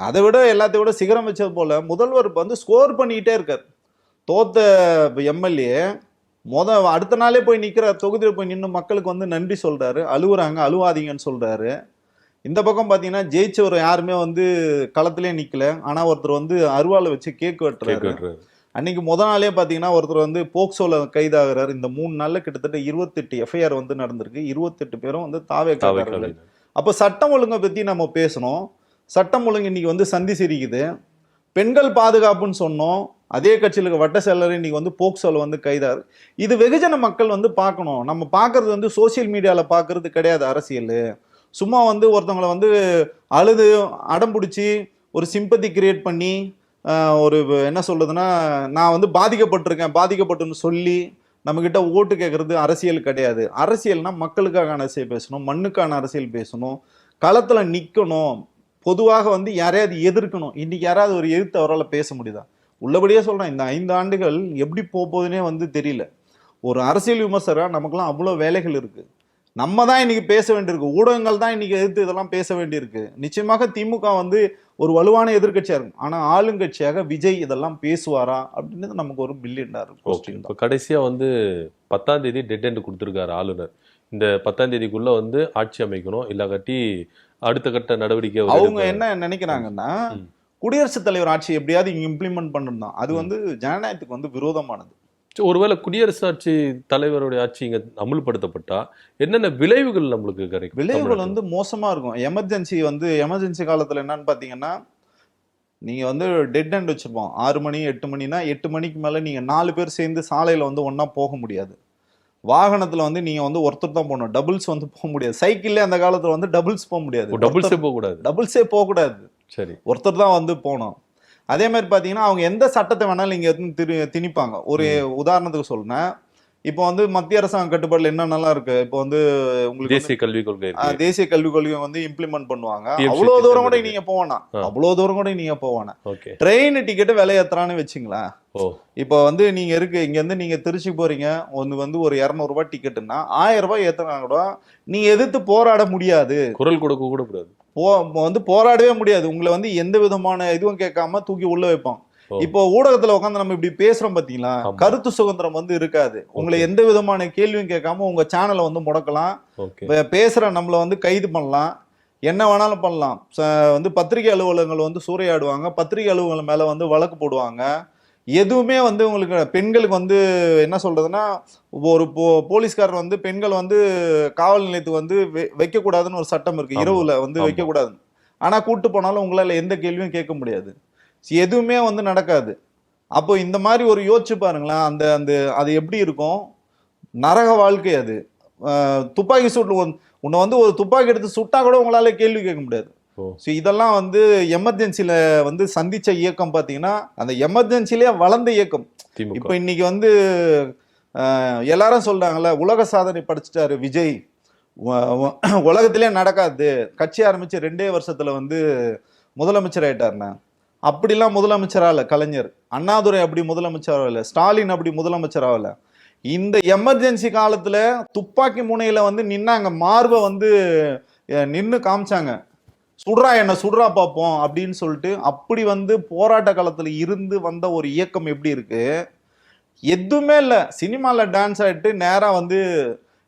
அதை விட எல்லாத்தையும் விட சிகரம் வச்சது போல முதல்வர் வந்து ஸ்கோர் பண்ணிக்கிட்டே இருக்கார். தோத்த எம்எல்ஏ அடுத்த நாளே போய் நிற்கிறார், தொகுதியில் போய் நின்று மக்களுக்கு வந்து நன்றி சொல்றாரு, அழுவுறாங்க, அழுவாதீங்கன்னு சொல்றாரு. இந்த பக்கம் பார்த்தீங்கன்னா ஜெயிச்சவர் யாருமே வந்து களத்திலே நிற்கல. ஆனால் ஒருத்தர் வந்து அருவாளை வச்சு கேக் வெட்டுறாரு. அன்னைக்கு நாளே பார்த்தீங்கன்னா ஒருத்தர் வந்து போக்சோல கைதாகிறார். இந்த 3 நாளில் கிட்டத்தட்ட 28 எஃப்ஐஆர் வந்து நடந்திருக்கு. 28 பேரும் வந்து தாவேக்காரர்கள். அப்போ சட்டம் ஒழுங்கை பற்றி நம்ம பேசணும். சட்டம் ஒழுங்கு இன்னைக்கு வந்து சந்தி சிரிக்குது. பெண்கள் பாதுகாப்புன்னு சொன்னோம், அதே கட்சியில் இருக்க வட்ட செயலர் இன்னைக்கு வந்து போக்சோல வந்து கைதாரு. இது வெகுஜன மக்கள் வந்து பார்க்கணும். நம்ம பார்க்கறது வந்து சோசியல் மீடியாவில் பார்க்கறது கிடையாது அரசியல். சும்மா வந்து ஒருத்தவங்களை வந்து அழுது அடம் பிடிச்சி ஒரு சிம்பத்தி கிரியேட் பண்ணி ஒரு என்ன சொல்றதுன்னா, நான் வந்து பாதிக்கப்பட்டுன்னு சொல்லி நம்மக்கிட்ட ஓட்டு கேட்கறது அரசியல் கிடையாது. அரசியல்னா மக்களுக்கான அரசியல் பேசணும், மண்ணுக்கான அரசியல் பேசணும், களத்தில் நிற்கணும், பொதுவாக வந்து யாரையாவது எதிர்க்கணும். இன்னைக்கு யாராவது ஒரு எதிர்த்து அவரால் பேச முடியுதா? உள்ளபடியே சொல்கிறேன், இந்த 5 ஆண்டுகள் எப்படி போகுதுன்னே வந்து தெரியல. ஒரு அரசியல் விமர்சகராக நமக்குலாம் அவ்வளோ வேலைகள் இருக்குது. நம்ம தான் இன்னைக்கு பேச வேண்டியிருக்கு, ஊடகங்கள் தான் இன்னைக்கு எதிர்த்து இதெல்லாம் பேச வேண்டியிருக்கு. நிச்சயமாக திமுக வந்து ஒரு வலுவான எதிர்கட்சியாக இருக்கும். ஆனால் ஆளுங்கட்சியாக விஜய் இதெல்லாம் பேசுவாரா அப்படின்றது நமக்கு ஒரு பில்லியன் இப்போ கடைசியாக வந்து 10ஆம் தேதி டெட் எண்ட் கொடுத்துருக்காரு ஆளுநர். இந்த 10ஆம் தேதிக்குள்ள வந்து ஆட்சி அமைக்கணும், இல்லாட்டி அடுத்த கட்ட நடவடிக்கை. அவங்க என்ன நினைக்கிறாங்கன்னா, குடியரசுத் தலைவர் ஆட்சி எப்படியாவது இங்க இம்ப்ளிமெண்ட் பண்ணணும். அது வந்து ஜனநாயகத்துக்கு வந்து விரோதமானது. ஒருவேளை குடியரசு ஆட்சி தலைவருடைய ஆட்சி இங்க அமுல்படுத்தப்பட்டா என்னென்ன விளைவுகள் நம்மளுக்கு கிடைக்கும்? விளைவுகள் வந்து மோசமா இருக்கும். எமர்ஜென்சி காலத்துல என்னன்னு பாத்தீங்கன்னா, நீங்க வந்து டெட் எண்ட் வச்சிருப்போம் 6 மணி 8 மணினா 8 மணிக்கு மேல நீங்க 4 பேர் சேர்ந்து சாலையில வந்து ஒன்னா போக முடியாது. வாகனத்துல வந்து நீங்க வந்து ஒருத்தர் தான் போகணும், டபுள்ஸ் வந்து போக முடியாது. சைக்கிள்ல அந்த காலத்துல வந்து டபுள்ஸ் போக முடியாது. டபுள்ஸே போக கூடாது. சரி, ஒருத்தர் தான் வந்து போகணும். அதே மாதிரி பார்த்தீங்கன்னா அவங்க எந்த சட்டத்தை வேணாலும் இங்கே திணிப்பாங்க. ஒரு உதாரணத்துக்கு சொல்றேன், இப்போ வந்து மத்திய அரசாங்க கட்டுப்பாடுல என்னென்னலாம் இருக்கு. இப்போ வந்து உங்களுக்கு தேசிய கல்விக் கொள்கை வந்து இம்ப்ளிமெண்ட் பண்ணுவாங்க. அவ்வளோ தூரம் கூட நீங்க போவானா ட்ரெயின் டிக்கெட்டு விலையேத்துறான்னு வச்சுங்களா. இப்போ வந்து நீங்க இங்க இருந்து நீங்க திருச்சி போறீங்க, வந்து ஒரு 200 ரூபாய் டிக்கெட்டுன்னா 1000 ரூபாய் ஏத்துறாங்க கூட நீங்க எதிர்த்து போராட முடியாது, குரல் கொடுக்க கூட கூடாது, வந்து போராடவே முடியாது. உங்களை வந்து எந்த விதமான இதுவும் கேட்காம தூக்கி உள்ள வைப்பான். இப்போ ஊடகத்துல உட்காந்து நம்ம இப்படி பேசுறோம் பாத்தீங்களா, கருத்து சுதந்திரம் வந்து இருக்காது. உங்களை எந்த விதமான கேள்வியும் கேட்காம உங்க சேனலை வந்து முடக்கலாம், பேசுற நம்மளை வந்து கைது பண்ணலாம், என்ன வேணாலும் பண்ணலாம். வந்து பத்திரிகை அலுவலகங்கள் வந்து சூறையாடுவாங்க, பத்திரிகை அலுவலகம் மேல வந்து வழக்கு போடுவாங்க. எதுவுமே வந்து உங்களுக்கு பெண்களுக்கு வந்து என்ன சொல்றதுன்னா, ஒரு போலீஸ்காரர் வந்து பெண்கள் வந்து காவல் நிலையத்துக்கு வந்து வைக்கக்கூடாதுன்னு ஒரு சட்டம் இருக்கு, இரவுல வந்து வைக்கக்கூடாது. ஆனா கூட்டு போனாலும் உங்களால எந்த கேள்வியும் கேட்க முடியாது, எதுவுமே வந்து நடக்காது. அப்போ இந்த மாதிரி ஒரு யோசிச்சு பாருங்களேன், அது எப்படி இருக்கும், நரக வாழ்க்கை அது. துப்பாக்கி சூட்டு உன்னை வந்து ஒரு துப்பாக்கி எடுத்து சுட்டா கூட உங்களால கேள்வி கேட்க முடியாது. இதெல்லாம் வந்து எமர்ஜென்சில வந்து சந்திச்ச இயக்கம் பாத்தீங்கன்னா, அந்த எமர்ஜென்சிலே வளர்ந்த இயக்கம். இப்ப இன்னைக்கு வந்து எல்லாரும் சொல்றாங்கல்ல, உலக சாதனை படிச்சுட்டாரு விஜய், உலகத்திலே நடக்காது, கட்சி ஆரம்பிச்சு 2 வருஷத்துல வந்து முதலமைச்சர் ஆயிட்டாருன்னா. அப்படிலாம் முதலமைச்சராகல கலைஞர், அண்ணாதுரை அப்படி முதலமைச்சராகல, ஸ்டாலின் அப்படி முதலமைச்சராகல. இந்த எமர்ஜென்சி காலத்துல துப்பாக்கி முனையில வந்து நின்னாங்க, மார்பை வந்து நின்னு காமிச்சாங்க, சுடுறா பார்ப்போம் அப்படின்னு சொல்லிட்டு. அப்படி வந்து போராட்ட காலத்துல இருந்து வந்த ஒரு இயக்கம் எப்படி இருக்கு, எதுவுமே இல்லை, சினிமால டான்ஸ் ஆயிட்டு நேரா வந்து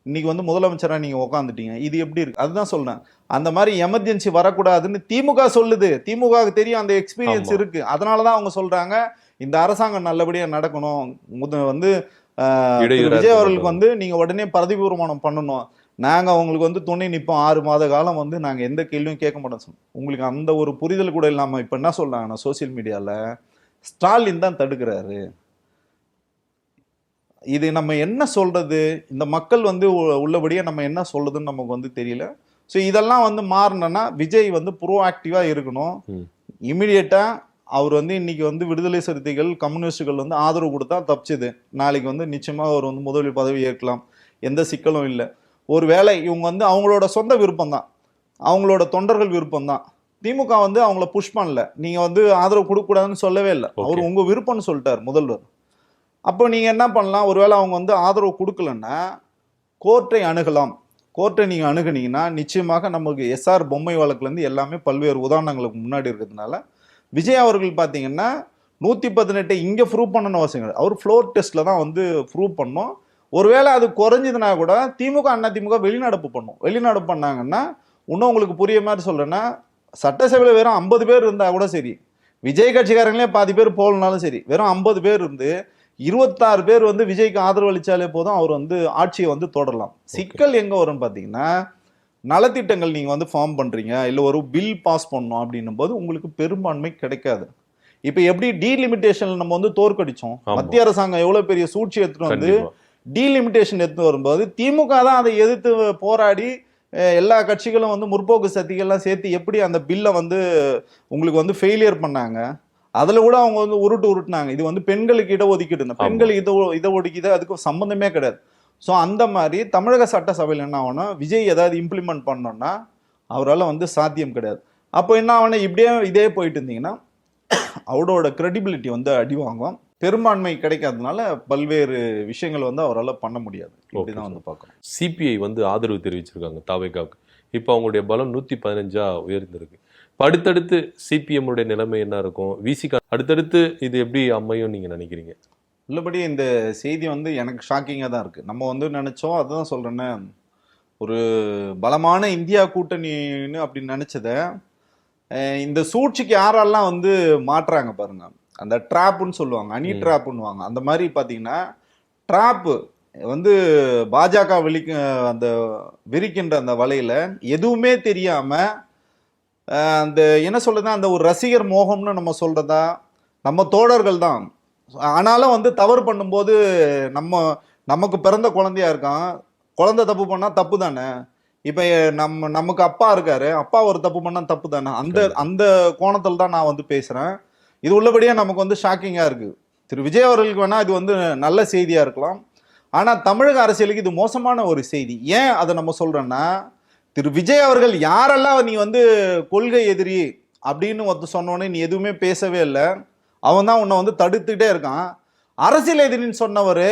இன்னைக்கு வந்து முதலமைச்சரா நீங்க உட்காந்துட்டீங்க, இது எப்படி இருக்கு? அதுதான் சொல்றேன், அந்த மாதிரி எமர்ஜென்சி வரக்கூடாதுன்னு திமுக சொல்லுது. திமுகவுக்கு தெரியும், அந்த எக்ஸ்பீரியன்ஸ் இருக்கு. அதனாலதான் அவங்க சொல்றாங்க இந்த அரசாங்கம் நல்லபடியா நடக்கணும், வந்து விஜய் அவர்களுக்கு வந்து நீங்க உடனே பதவி பிரமாணம் பண்ணணும், நாங்க அவங்களுக்கு வந்து துணை நிற்போம், 6 மாத காலம் வந்து நாங்க எந்த கேள்வியும் கேட்க மாட்டோம். உங்களுக்கு அந்த ஒரு புரிதல் கூட இல்லாம இப்ப என்ன சொல்றாங்கன்னா, சோசியல் மீடியால ஸ்டாலின் தான் தடுக்கிறாரு. இது நம்ம என்ன சொல்றது, இந்த மக்கள் வந்து உள்ளபடியே நம்ம என்ன சொல்றதுன்னு நமக்கு வந்து தெரியல. ஸோ இதெல்லாம் வந்து மாறணும்னா விஜய் வந்து ப்ரோஆக்டிவா இருக்கணும். இமிடியேட்டா அவர் வந்து இன்னைக்கு வந்து விடுதலை சிறுத்தைகள் கம்யூனிஸ்டுகள் வந்து ஆதரவு கொடுத்தா தப்பிச்சது, நாளைக்கு வந்து நிச்சயமா அவர் வந்து முதல்வர் பதவி ஏற்கலாம், எந்த சிக்கலும் இல்லை. ஒரு வேளை இவங்க வந்து அவங்களோட சொந்த விருப்பம் தான், அவங்களோட தொண்டர்கள் விருப்பம் தான். திமுக வந்து அவங்கள புஷ் பண்ணல, நீங்க வந்து ஆதரவு கொடுக்கக்கூடாதுன்னு சொல்லவே இல்லை, அவர் உங்க விருப்பம்னு சொல்லிட்டார் முதல்வர். அப்போ நீங்க என்ன பண்ணலாம், ஒருவேளை அவங்க வந்து ஆதரவு கொடுக்கலன்னா கோர்ட்டை அணுகலாம். கோர்ட்டை நீங்க அணுகுனீங்கன்னா நிச்சயமாக நமக்கு எஸ்ஆர் பொம்மை வழக்குல இருந்து எல்லாமே பல்வேறு உதாரணங்களுக்கு முன்னாடி இருக்கிறதுனால விஜய் அவர்கள் பார்த்தீங்கன்னா 118 இங்க ப்ரூவ் பண்ணணும் அவசியம் கிடையாது. அவர் ஃப்ளோர் டெஸ்ட்ல தான் வந்து ப்ரூவ் பண்ணோம். ஒருவேளை அது குறைஞ்சதுன்னா கூட திமுக அதிமுக வெளிநடப்பு பண்ணும். வெளிநடப்பு பண்ணாங்கன்னா இன்னும் உங்களுக்கு புரிய மாதிரி சொல்றேன்னா, சட்டசபையில் வெறும் 50 பேர் இருந்தா கூட சரி, விஜய் கட்சிக்காரங்களே பாதி பேர் போகலனாலும் சரி, வெறும் 50 பேர் இருந்து 26 பேர் வந்து விஜய்க்கு ஆதரவு அளிச்சாலே போதும், அவர் வந்து ஆட்சியை வந்து தொடரலாம். சிக்கல் எங்க வரும்னு பாத்தீங்கன்னா, நலத்திட்டங்கள் நீங்க வந்து ஃபார்ம் பண்றீங்க, இல்ல ஒரு பில் பாஸ் பண்ணணும் அப்படின்னும் போது உங்களுக்கு பெரும்பான்மை கிடைக்காது. இப்ப எப்படி டீலிமிட்டேஷன் நம்ம வந்து தோற்கடிச்சோம், மத்திய அரசாங்கம் எவ்வளவு பெரிய சூழ்ச்சி எடுத்துட்டு வந்து டீலிமிட்டேஷன் எடுத்து வரும்போது திமுக தான் அதை எதிர்த்து போராடி எல்லா கட்சிகளும் வந்து முற்போக்கு சக்திகள்லாம் சேர்த்து எப்படி அந்த பில்லை வந்து உங்களுக்கு வந்து ஃபெயிலியர் பண்ணாங்க. அதுல கூட அவங்க வந்து உருட்டுனாங்க. இது வந்து பெண்களுக்கு இடஒதுக்கீடு, இந்த பெண்களுக்கு இடஒதுக்கீடு அதுக்கு சம்பந்தமே கிடையாது. ஸோ அந்த மாதிரி தமிழக சட்டசபையில் என்ன ஆகும்னா, விஜய் ஏதாவது இம்ப்ளிமெண்ட் பண்ணோம்னா அவரால் வந்து சாத்தியம் கிடையாது. அப்போ என்ன ஆகும்னா, இப்படியே இதே போயிட்டு இருந்தீங்கன்னா அவரோட கிரெடிபிலிட்டி வந்து அடி வாங்கும். பெரும்பான்மை கிடைக்காதனால பல்வேறு விஷயங்கள் வந்து அவரால் பண்ண முடியாது. இப்படிதான் வந்து பார்க்கணும். சிபிஐ வந்து ஆதரவு தெரிவிச்சிருக்காங்க தாவேகாவுக்கு. இப்போ அவங்களுடைய பலம் 115 உயர்ந்திருக்கு. இப்போ அடுத்தடுத்து சிபிஎம் உடைய நிலைமை என்ன இருக்கும், விசிகா அடுத்தடுத்து இது எப்படி அமையும் நீங்க நினைக்கிறீங்க? உள்ளபடி இந்த செய்தி வந்து எனக்கு ஷாக்கிங்காக தான் இருக்கு. நம்ம வந்து நினைச்சோம், அதுதான் சொல்றேன்னு, ஒரு பலமான இந்தியா கூட்டணின்னு அப்படின்னு நினைச்சத இந்த சூழ்ச்சிக்கு யாரெல்லாம் வந்து மாற்றுறாங்க பாருங்க. அந்த ட்ராப்புன்னு சொல்லுவாங்க, அணி ட்ராப்புன்னுவாங்க. அந்த மாதிரி பார்த்தீங்கன்னா ட்ராப்பு வந்து பாஜக அந்த விரிக்கின்ற அந்த வலையில எதுவுமே தெரியாம அந்த என்ன சொல்றதா, அந்த ஒரு ரசிகர் மோகம்னு நம்ம சொல்றதா, நம்ம தோழர்கள் தான். ஆனாலும் வந்து தவறு பண்ணும்போது நமக்கு பிறந்த குழந்தையா இருக்கான், குழந்தை தப்பு பண்ணா தப்பு தானே. இப்ப நமக்கு அப்பா இருக்காரு, அப்பா ஒரு தப்பு பண்ணா தப்பு தானே. அந்த கோணத்தில் தான் நான் வந்து பேசுறேன். இது உள்ளபடியே நமக்கு வந்து ஷாக்கிங்கா இருக்கு. திரு விஜய் அவர்களுக்கு வேணா இது வந்து நல்ல செய்தியா இருக்கலாம், ஆனா தமிழக அரசியலுக்கு இது மோசமான ஒரு செய்தி. ஏன் அதை நம்ம சொல்றோம்னா, திரு விஜய் அவர்கள் யாரெல்லாம் நீ வந்து கொள்கை எதிரி அப்படின்னு வந்து சொன்னோன்னே நீ எதுவுமே பேசவே இல்லை, அவன் தான் உன்னை வந்து தடுத்துக்கிட்டே இருக்கான். அரசியல் எதிரின்னு சொன்னவர்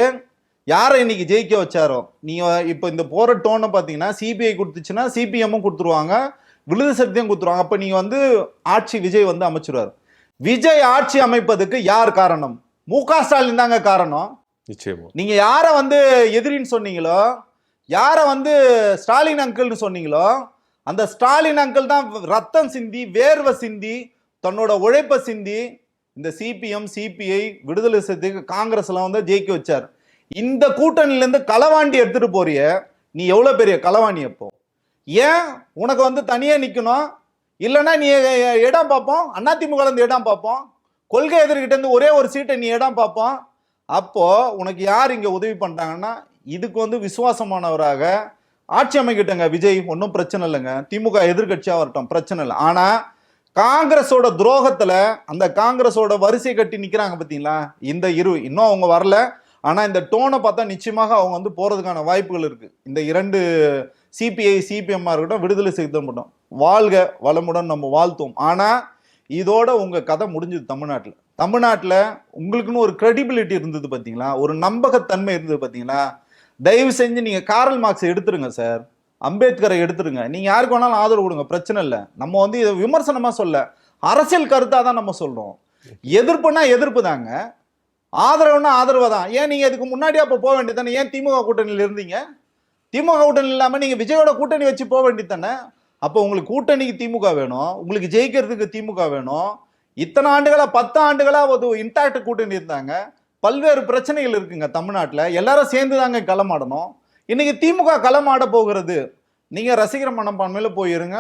யாரை இன்னைக்கு ஜெயிக்க வச்சாரோ, நீங்க இப்போ இந்த போற டோனை பார்த்தீங்கன்னா சிபிஐ கொடுத்துச்சுன்னா சிபிஎம்மும் கொடுத்துருவாங்க, விழுது சக்தியும் கொடுத்துருவாங்க. அப்ப நீங்க வந்து ஆட்சி விஜய் வந்து அமைச்சிருவார். விஜய் ஆட்சி அமைப்பதுக்கு யார் காரணம்? மு.க. ஸ்டாலின் தாங்க காரணம். நிச்சயமா. நீங்க யார வந்து எதிரின்னு சொன்னீங்களோ, யார வந்து ஸ்டாலின் அங்கிள்னு சொன்னீங்களோ, அந்த ஸ்டாலின் அங்கிள் தான் ரத்தம் சிந்தி வேர்வை சிந்தி தன்னோட உழைப்பை சிந்தி இந்த சிபிஎம் சிபிஐ விடுதலை சிறுத்தைகள் காங்கிரஸ் எல்லாம் வந்து ஜெயிக்க வச்சார். இந்த கூட்டணியில இருந்து களவாண்டி எடுத்துட்டு போறிய, நீ எவ்வளவு பெரிய களவாணி? அப்போ ஏன் உனக்கு வந்து தனியா நிக்கணும்? இல்லைன்னா நீ இடம் பார்ப்போம், அதிமுக இருந்து இடம் பார்ப்போம், கொள்கை எதிர்கிட்ட இருந்து ஒரே ஒரு சீட்டை நீ இடம் பார்ப்போம். அப்போ உனக்கு யார் இங்க உதவி பண்றாங்கன்னா, இதுக்கு வந்து விசுவாசமானவராக ஆட்சி அமைக்கிட்டங்க விஜய், ஒன்றும் பிரச்சனை இல்லைங்க, திமுக எதிர்கட்சியா வரட்டும், பிரச்சனை இல்லை. ஆனா காங்கிரஸோட துரோகத்துல அந்த காங்கிரஸோட வரிசை கட்டி நிக்கிறாங்க பாத்தீங்களா, இந்த இன்னும் அவங்க வரல. ஆனா இந்த டோனை பார்த்தா நிச்சயமாக அவங்க வந்து போறதுக்கான வாய்ப்புகள் இருக்கு. இந்த இரண்டு சிபிஐ சிபிஎம் இருக்கட்டும், விடுதலை சிறுத்தைகள் மட்டும் வாழ்க வளமுடன் நம்ம வாழ்த்துவோம். ஆனா இதோட உங்க கதை முடிஞ்சது. தமிழ்நாட்டில் உங்களுக்குன்னு ஒரு கிரெடிபிலிட்டி இருந்தது பார்த்தீங்களா, ஒரு நம்பகத்தன்மை இருந்தது பார்த்தீங்களா. தயவு செஞ்சு நீங்க கார்ல் மார்க்ஸ் எடுத்துருங்க சார், அம்பேத்கரை எடுத்துருங்க. நீங்க யாருக்கு வேணாலும் ஆதரவு கொடுங்க, பிரச்சனை இல்லை. நம்ம வந்து இதை விமர்சனமா சொல்ல, அரசியல் கருத்தா தான் நம்ம சொல்றோம். எதிர்ப்புனா எதிர்ப்பு தாங்க, ஆதரவுனா ஆதரவு தான். ஏன் நீங்க இதுக்கு முன்னாடி அப்ப போக வேண்டியதானே? ஏன் திமுக கூட்டணியில் இருந்தீங்க? திமுக கூட்டணி இல்லாம நீங்க விஜயோட கூட்டணி வச்சு போக வேண்டியது தானே. அப்போ உங்களுக்கு கூட்டணிக்கு திமுக வேணும், உங்களுக்கு ஜெயிக்கிறதுக்கு திமுக வேணும். இத்தனை ஆண்டுகளா 10 ஆண்டுகளா ஒரு இன்டாக்ட் கூட்டணி இருந்தாங்க. பல்வேறு பிரச்சனைகள் இருக்குங்க தமிழ்நாட்டில், எல்லாரும் சேர்ந்து தாங்க களமாடணும். இன்னைக்கு திமுக களமாட போகிறது. நீங்க ரசிகர் மனப்பான்மையில போயிருங்க.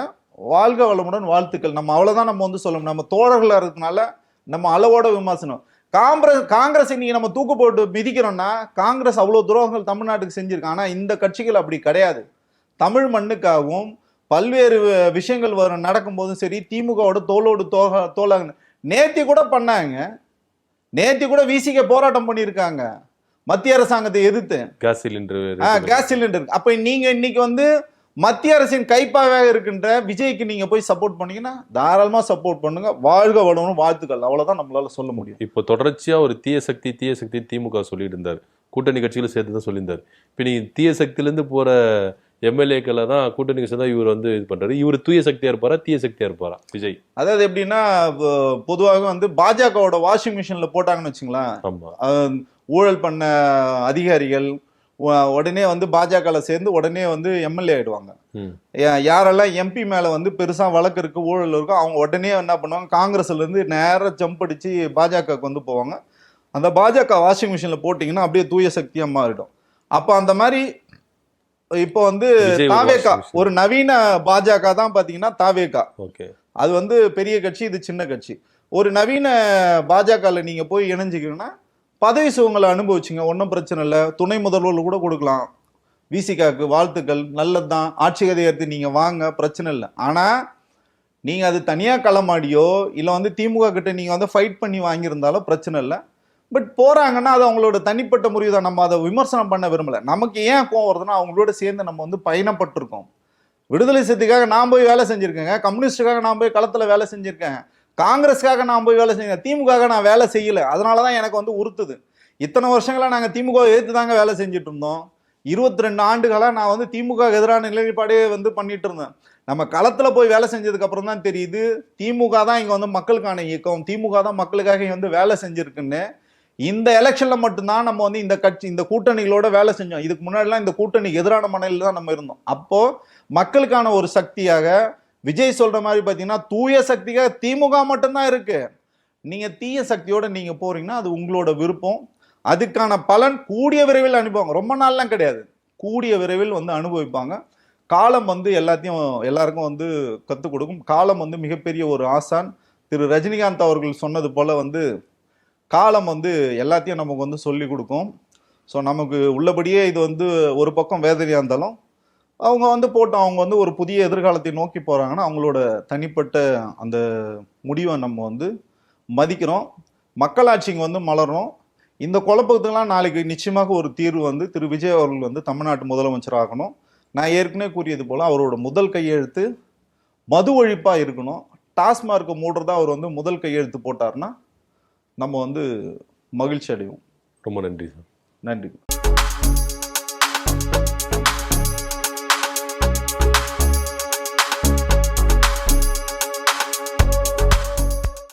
வாழ்க வளமுடன், வாழ்த்துக்கள். நம்ம அவ்வளவுதான் நம்ம வந்து சொல்லணும். நம்ம தோழர்களா இருக்கிறதுனால நம்ம அளவோட விமர்சனம். காங்கிரஸ் இன்னைக்கு நம்ம தூக்கு போட்டு மிதிக்கிறோம்னா, காங்கிரஸ் அவ்வளவு துரோகங்கள் தமிழ்நாட்டுக்கு செஞ்சிருக்கு. ஆனா இந்த கட்சிகள் அப்படி கிடையாது. தமிழ் மண்ணுக்காகவும் பல்வேறு விஷயங்கள் நடக்கும் போதும் சரி, திமுகவோட தோளோடு தோளாக நேத்தி கூட பண்ணாங்க. நேத்தி கூட விசிக போராட்டம் பண்ணியிருக்காங்க மத்திய அரசாங்கத்தை எதிர்த்து, கேஸ் சிலிண்டர். அப்ப நீங்க இன்னைக்கு வந்து மத்திய அரசின் கைப்பாக இருக்கின்ற விஜய்க்கு நீங்க போய் சப்போர்ட் பண்ணீங்கன்னா தாராளமா சப்போர்ட் பண்ணுங்க. வாழ்க வளமுடன், வாழ்த்துக்கள். அவ்வளவுதான் நம்மளால சொல்ல முடியும். இப்போ தொடர்ச்சியா ஒரு தீய சக்தி திமுக சொல்லிட்டு இருந்தார், கூட்டணி கட்சிகளும் சேர்த்து தான் சொல்லியிருந்தார். இப்போ நீங்க தீய சக்தியிலேருந்து போற எம்எல்ஏக்களை தான் கூட்டணி சேர்ந்தா இவர் வந்து இது பண்றாரு. இவர் தூய சக்தியா இருப்பாரா தீய சக்தியா இருப்பாரா விஜய்? அதாவது எப்படின்னா பொதுவாக வந்து பாஜகவோட வாஷிங் மிஷின்ல போட்டாங்கன்னு வச்சுங்களேன், ஆமா. ஊழல் பண்ண அதிகாரிகள் உடனே வந்து பாஜகல சேர்ந்து உடனே வந்து எம்எல்ஏ ஆயிடுவாங்க. யாரெல்லாம் எம்பி மேல வந்து பெருசா வழக்கு இருக்கு, ஊழல் இருக்கோ, அவங்க உடனே என்ன பண்ணுவாங்க, காங்கிரஸ்ல இருந்து நேரம் ஜம்ப் அடிச்சு பாஜகவுக்கு வந்து போவாங்க. அந்த பாஜக வாஷிங் மிஷின்ல போட்டீங்கன்னா அப்படியே தூய சக்தியா மாறிடும். அப்ப அந்த மாதிரி இப்போ வந்து தாவேகா ஒரு நவீன பாஜக தான் பாத்தீங்கன்னா தாவேகா. அது வந்து பெரிய கட்சி, இது சின்ன கட்சி. ஒரு நவீன பாஜகல நீங்க போய் இணைஞ்சிக்கணும்னா பதவி சுகங்களை அனுபவிச்சுங்க, ஒன்றும் பிரச்சனை இல்லை. துணை முதல்வர் கூட கொடுக்கலாம். விசிகாக்கு வாழ்த்துக்கள், நல்லதுதான். ஆட்சி அதிகாரத்தை நீங்க வாங்க, பிரச்சனை இல்லை. ஆனா நீங்க அது தனியா களமாடியோ இல்லை வந்து திமுக கிட்ட நீங்க வந்து ஃபைட் பண்ணி வாங்கியிருந்தாலும் பிரச்சனை இல்லை. பட் போறாங்கன்னா அது அவங்களோட தனிப்பட்ட முறிவு தான். நம்ம அதை விமர்சனம் பண்ண விரும்பல. நமக்கு ஏன் கோவம் வருதுன்னா அவங்களோட சேர்ந்து நம்ம வந்து பயணப்பட்டிருக்கோம். விடுதலை சிறுத்தைக்காக நான் போய் வேலை செஞ்சிருக்கேங்க, கம்யூனிஸ்டுக்காக நான் போய் களத்துல வேலை செஞ்சிருக்கேன், காங்கிரஸுக்காக நான் போய் வேலை செஞ்சேன், திமுக நான் வேலை செய்யல. அதனாலதான் எனக்கு வந்து உறுத்துது. இத்தனை வருஷங்களா நாங்க திமுக எதிர்த்து தாங்க வேலை செஞ்சுட்டு இருந்தோம். 22 ஆண்டுகளா நான் வந்து திமுக எதிரான நிலைப்பாடே வந்து பண்ணிட்டு இருந்தேன். நம்ம களத்துல போய் வேலை செஞ்சதுக்கு அப்புறம் தான் தெரியுது திமுக தான் இங்க வந்து மக்களுக்கான இயக்கம், திமுக தான் மக்களுக்காக இங்க வந்து வேலை செஞ்சிருக்குன்னு. இந்த எலெக்ஷன்ல மட்டும்தான் நம்ம வந்து இந்த கட்சி இந்த கூட்டணிகளோட வேலை செஞ்சோம். இதுக்கு முன்னாடிலாம் இந்த கூட்டணிக்கு எதிரான மனநிலையில தான் நம்ம இருந்தோம். அப்போ மக்களுக்கான ஒரு சக்தியாக விஜய் சொல்ற மாதிரி பாத்தீங்கன்னா தூய சக்தியாக திமுக மட்டும்தான் இருக்கு. நீங்க தீய சக்தியோட நீங்க போறீங்கன்னா அது உங்களோட விருப்பம். அதுக்கான பலன் கூடிய விரைவில் அனுப்புவாங்க. ரொம்ப நாள்லாம் கிடையாது, கூடிய விரைவில் வந்து அனுபவிப்பாங்க. காலம் வந்து எல்லாருக்கும் வந்து கற்றுக் கொடுக்கும். காலம் வந்து மிகப்பெரிய ஒரு ஆசான். திரு ரஜினிகாந்த் அவர்கள் சொன்னது போல வந்து காலம் வந்து எல்லாத்தையும் நமக்கு வந்து சொல்லி கொடுக்கும். ஸோ நமக்கு உள்ளபடியே இது வந்து ஒரு பக்கம் வேதனையாக இருந்தாலும் அவங்க வந்து போட்டோம், அவங்க வந்து ஒரு புதிய எதிர்காலத்தை நோக்கி போகிறாங்கன்னா அவங்களோட தனிப்பட்ட அந்த முடிவை நம்ம வந்து மதிக்கிறோம். மக்களாட்சிங்க வந்து மலரும். இந்த குழப்பத்துக்கெல்லாம் நாளைக்கு நிச்சயமாக ஒரு தீர்வு வந்து திரு விஜய் அவர்கள் வந்து தமிழ்நாட்டு முதலமைச்சர் ஆகணும். நான் ஏற்கனவே கூறியது போல் அவரோட முதல் கையெழுத்து மது ஒழிப்பாக இருக்கணும். டாஸ்மார்க்கை மூடுறதா அவர் வந்து முதல் கையெழுத்து போட்டார்னா நம்ம வந்து மகிழ்ச்சி அடைவோம். ரொம்ப நன்றி சார். நன்றி.